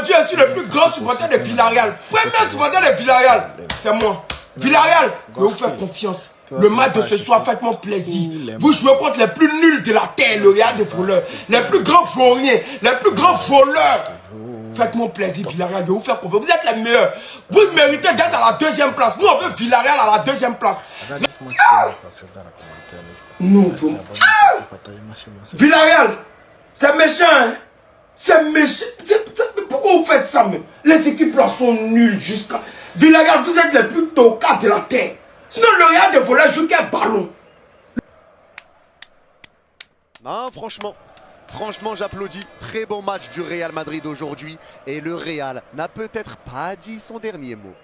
aujourd'hui, je suis le plus grand supporter de Villarreal. Premier supporter de Villarreal, c'est moi. Villarreal, je vous fais confiance. Le match de ce soir, faites-moi plaisir. Vous jouez contre les plus nuls de la terre, le Real des voleurs. Les plus grands vauriens, les plus grands voleurs. Faites-moi plaisir, Villarreal, je vous fais confiance. Vous êtes les meilleurs. Vous méritez d'être à la deuxième place. Nous, on veut Villarreal à la deuxième place. Non, vous... Villarreal, c'est méchant, hein? C'est méchant. Pourquoi vous faites ça, même? Les équipes là sont nulles jusqu'à... Villarreal, vous êtes les plus tocards de la terre. Sinon, le Real des voleurs joue qu'un ballon. Non, franchement, j'applaudis. Très bon match du Real Madrid aujourd'hui. Et le Real n'a peut-être pas dit son dernier mot.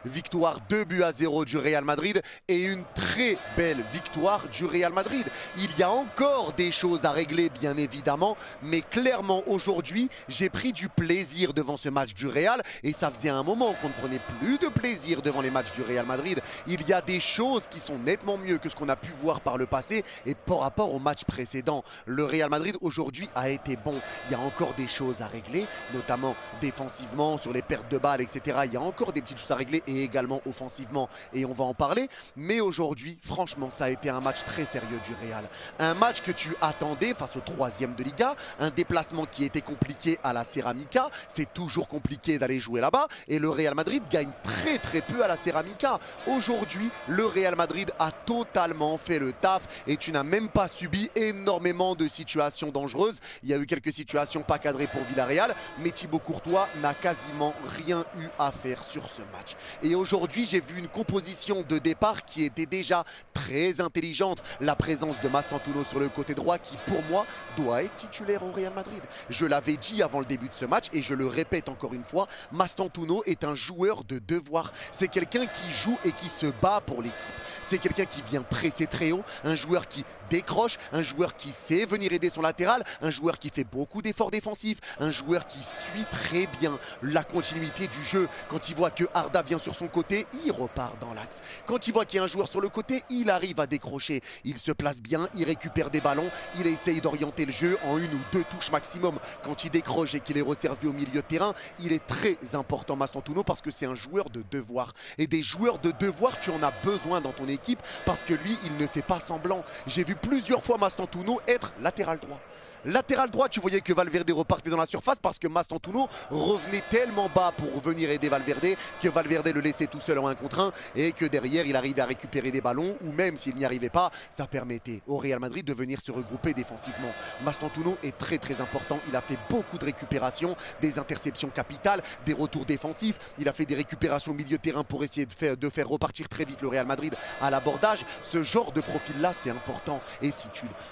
Victoire 2-0 du Real Madrid et une très belle victoire du Real Madrid. Il y a encore des choses à régler, bien évidemment, mais clairement aujourd'hui, j'ai pris du plaisir devant ce match du Real et ça faisait un moment qu'on ne prenait plus de plaisir devant les matchs du Real Madrid. Il y a des choses qui sont nettement mieux que ce qu'on a pu voir par le passé et par rapport au match précédent. Le Real Madrid aujourd'hui a été bon. Il y a encore des choses à régler, notamment défensivement, sur les pertes de balles, etc. Il y a encore des petites choses à régler et également offensivement et on va en parler. Mais aujourd'hui, franchement, ça a été un match très sérieux du Real. Un match que tu attendais face au 3e de Liga, un déplacement qui était compliqué à la Ceramica. C'est toujours compliqué d'aller jouer là-bas et le Real Madrid gagne très peu à la Ceramica. Aujourd'hui, le Real Madrid a totalement fait le taf et tu n'as même pas subi énormément de situations dangereuses. Il y a eu quelques situations pas cadrées pour Villarreal, mais Thibaut Courtois n'a quasiment rien eu à faire sur ce match. Et aujourd'hui, j'ai vu une composition de départ qui était déjà très intelligente. La présence de Mastantuono sur le côté droit qui, pour moi, doit être titulaire au Real Madrid. Je l'avais dit avant le début de ce match et je le répète encore une fois, Mastantuono est un joueur de devoir. C'est quelqu'un qui joue et qui se bat pour l'équipe. C'est quelqu'un qui vient presser très haut, un joueur qui décroche, un joueur qui sait venir aider son latéral, un joueur qui fait beaucoup d'efforts défensifs, un joueur qui suit très bien la continuité du jeu. Quand il voit que Arda vient sur son côté, il repart dans l'axe. Quand il voit qu'il y a un joueur sur le côté, il arrive à décrocher. Il se place bien, il récupère des ballons, il essaye d'orienter le jeu en 1 ou 2 touches maximum. Quand il décroche et qu'il est resservi au milieu de terrain, il est très important Mastantuono parce que c'est un joueur de devoir. Et des joueurs de devoir, tu en as besoin dans ton équipe parce que lui, il ne fait pas semblant. J'ai vu plusieurs fois Mastantuono être latéral droit. Latéral droit, tu voyais que Valverde repartait dans la surface parce que Mastantuono revenait tellement bas pour venir aider Valverde que Valverde le laissait tout seul en 1 contre 1 et que derrière il arrivait à récupérer des ballons ou même s'il n'y arrivait pas, ça permettait au Real Madrid de venir se regrouper défensivement. Mastantuono est très important, il a fait beaucoup de récupérations, des interceptions capitales, des retours défensifs, il a fait des récupérations au milieu de terrain pour essayer de faire repartir très vite le Real Madrid à l'abordage. Ce genre de profil là c'est important et si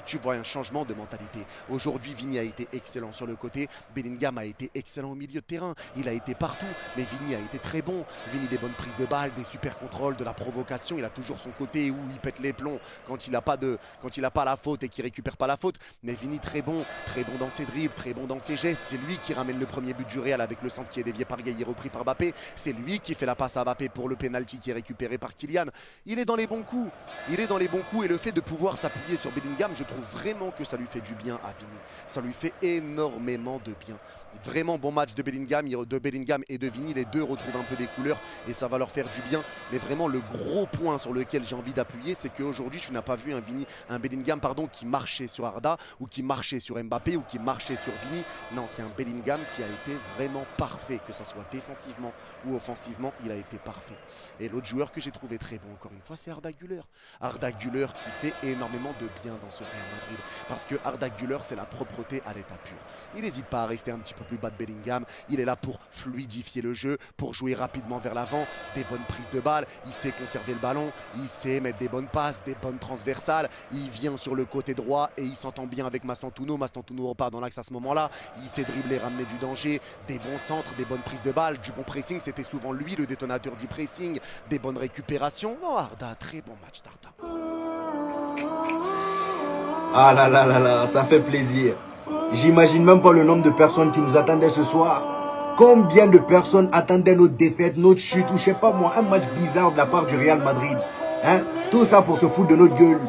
tu vois un changement de mentalité. Aujourd'hui, Vini a été excellent sur le côté. Bellingham a été excellent au milieu de terrain. Il a été partout, mais Vini a été très bon. Vini, des bonnes prises de balles, des super contrôles, de la provocation. Il a toujours son côté où il pète les plombs quand il n'a pas la faute et qu'il récupère pas la faute. Mais Vini, très bon dans ses dribbles, très bon dans ses gestes. C'est lui qui ramène le premier but du Real avec le centre qui est dévié par Gaï et repris par Mbappé. C'est lui qui fait la passe à Mbappé pour le penalty qui est récupéré par Kylian. Il est dans les bons coups. Et le fait de pouvoir s'appuyer sur Bellingham, je trouve vraiment que ça lui fait du bien à Vini. Ça lui fait énormément de bien. Vraiment bon match de Bellingham et de Vini. Les deux retrouvent un peu des couleurs et ça va leur faire du bien. Mais vraiment le gros point sur lequel j'ai envie d'appuyer, c'est qu'aujourd'hui tu n'as pas vu un Bellingham qui marchait sur Arda ou qui marchait sur Mbappé ou qui marchait sur Vini. Non, c'est un Bellingham qui a été vraiment parfait, que ça soit défensivement ou offensivement, il a été parfait. Et l'autre joueur que j'ai trouvé très bon encore une fois, c'est Arda Güler. Arda Güler qui fait énormément de bien dans ce Real Madrid parce que Arda Güler c'est la propreté à l'état pur. Il n'hésite pas à rester un petit peu plus bas de Bellingham, il est là pour fluidifier le jeu, pour jouer rapidement vers l'avant, des bonnes prises de balles, il sait conserver le ballon, il sait mettre des bonnes passes, des bonnes transversales, il vient sur le côté droit et il s'entend bien avec Mastantuono. Mastantuono repart dans l'axe à ce moment-là, il sait dribbler, ramener du danger, des bons centres, des bonnes prises de balles, du bon pressing, c'était souvent lui le détonateur du pressing, des bonnes récupérations. Oh Arda, très bon match d'Arda. Ah là, ça fait plaisir. J'imagine même pas le nombre de personnes qui nous attendaient ce soir. Combien de personnes attendaient notre défaite, notre chute, ou je sais pas moi, un match bizarre de la part du Real Madrid. Hein? Tout ça pour se foutre de notre gueule.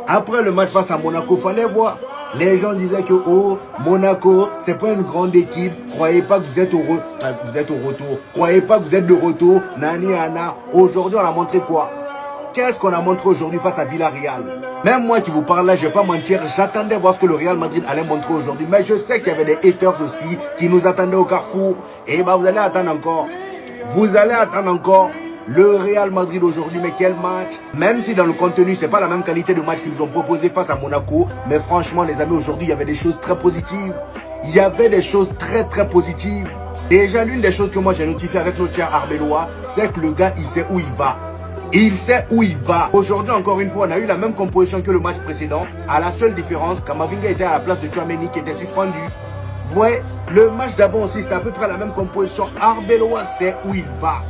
Après le match face à Monaco, fallait voir. Les gens disaient que oh, Monaco, c'est pas une grande équipe. Croyez pas que vous êtes au retour. Croyez pas que vous êtes de retour. Nani Ana. Aujourd'hui, on a montré quoi? Qu'est-ce qu'on a montré aujourd'hui face à Villarreal? Même moi qui vous parle là, je vais pas mentir, j'attendais voir ce que le Real Madrid allait montrer aujourd'hui. Mais je sais qu'il y avait des haters aussi qui nous attendaient au carrefour. Et bah vous allez attendre encore. Vous allez attendre encore. Le Real Madrid aujourd'hui, mais quel match! Même si dans le contenu, c'est pas la même qualité de match qu'ils nous ont proposé face à Monaco. Mais franchement, les amis, aujourd'hui, il y avait des choses très positives. Il y avait des choses très positives. Déjà, l'une des choses que moi j'ai notifié avec notre cher Arbeloa, c'est que le gars, il sait où il va. Il sait où il va. Aujourd'hui, encore une fois, on a eu la même composition que le match précédent. À la seule différence, Kamavinga était à la place de Tchouaméni qui était suspendu. Vous voyez, le match d'avant aussi, c'était à peu près la même composition. Arbeloa sait où il va.